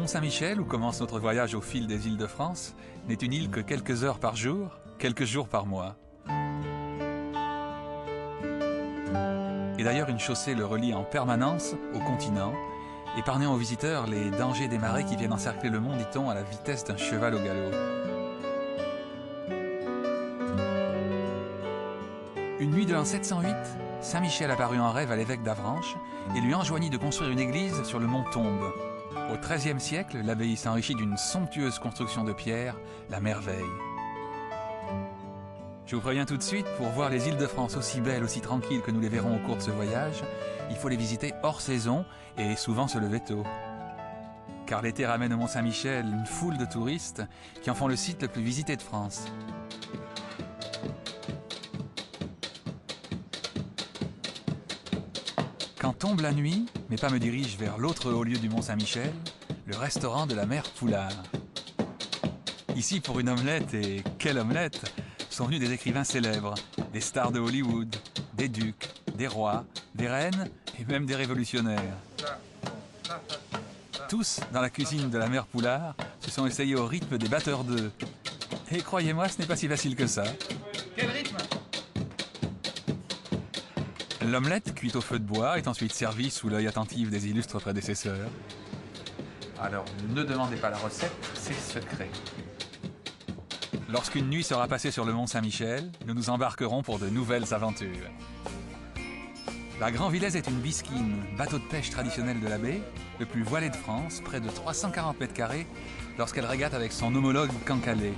Mont-Saint-Michel, où commence notre voyage au fil des îles de France, n'est une île que quelques heures par jour, quelques jours par mois. Et d'ailleurs, une chaussée le relie en permanence au continent, épargnant aux visiteurs les dangers des marées qui viennent encercler le mont, dit-on, à la vitesse d'un cheval au galop. Une nuit de l'an 708, Saint-Michel apparut en rêve à l'évêque d'Avranches et lui enjoignit de construire une église sur le mont Tombe. Au XIIIe siècle, l'abbaye s'enrichit d'une somptueuse construction de pierre, la Merveille. Je vous préviens tout de suite, pour voir les îles de France aussi belles, aussi tranquilles que nous les verrons au cours de ce voyage, il faut les visiter hors saison et souvent se lever tôt. Car l'été ramène au Mont-Saint-Michel une foule de touristes qui en font le site le plus visité de France. Quand tombe la nuit, mes pas me dirigent vers l'autre haut lieu du Mont-Saint-Michel, le restaurant de la mère Poulard. Ici, pour une omelette, et quelle omelette, sont venus des écrivains célèbres, des stars de Hollywood, des ducs, des rois, des reines et même des révolutionnaires. Tous, dans la cuisine de la mère Poulard, se sont essayés au rythme des batteurs d'œufs. Et croyez-moi, ce n'est pas si facile que ça. Quel rythme ? L'omelette, cuite au feu de bois, est ensuite servie sous l'œil attentif des illustres prédécesseurs. Alors, ne demandez pas la recette, c'est secret. Lorsqu'une nuit sera passée sur le mont Saint-Michel, nous nous embarquerons pour de nouvelles aventures. La Grand-Villaise est une bisquine, bateau de pêche traditionnel de la baie, le plus voilé de France, près de 340 mètres carrés, lorsqu'elle régate avec son homologue Cancalais.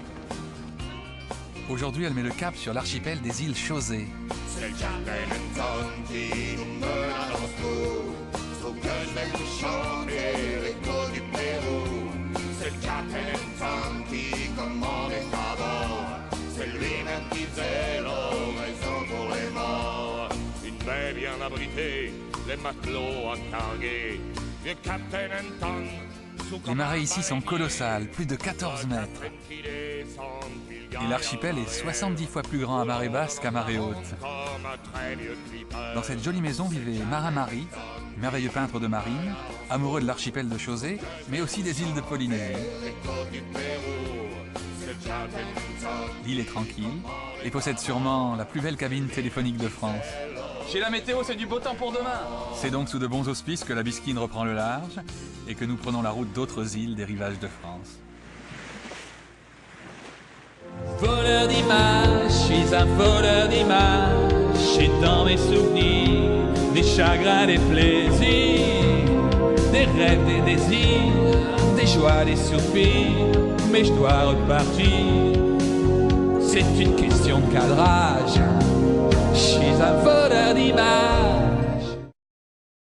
Aujourd'hui, elle met le cap sur l'archipel des îles Chausée. C'est le Captain Anton qui nous mène à Moscou. Faut que je vais vous chanter l'écho du Pérou. C'est le Captain Anton qui commande les sabords. C'est lui-même qui faisait l'oraison pour les morts. Une baie bien abritée, les matelots entangués. Le Captain Anton. Les marées ici sont colossales, plus de 14 mètres. Et l'archipel est 70 fois plus grand à marée basse qu'à marée haute. Dans cette jolie maison vivait Marin-Marie, merveilleux peintre de marine, amoureux de l'archipel de Chausée, mais aussi des îles de Polynésie. L'île est tranquille et possède sûrement la plus belle cabine téléphonique de France. Chez la météo, c'est du beau temps pour demain. C'est donc sous de bons auspices que la bisquine reprend le large et que nous prenons la route d'autres îles des rivages de France. Voleur d'images, je suis un voleur d'images. J'ai dans mes souvenirs des chagrins, des plaisirs, des rêves, des désirs, des joies, des soupirs. Mais je dois repartir, c'est une question de cadrage. Je suis un voleur d'images.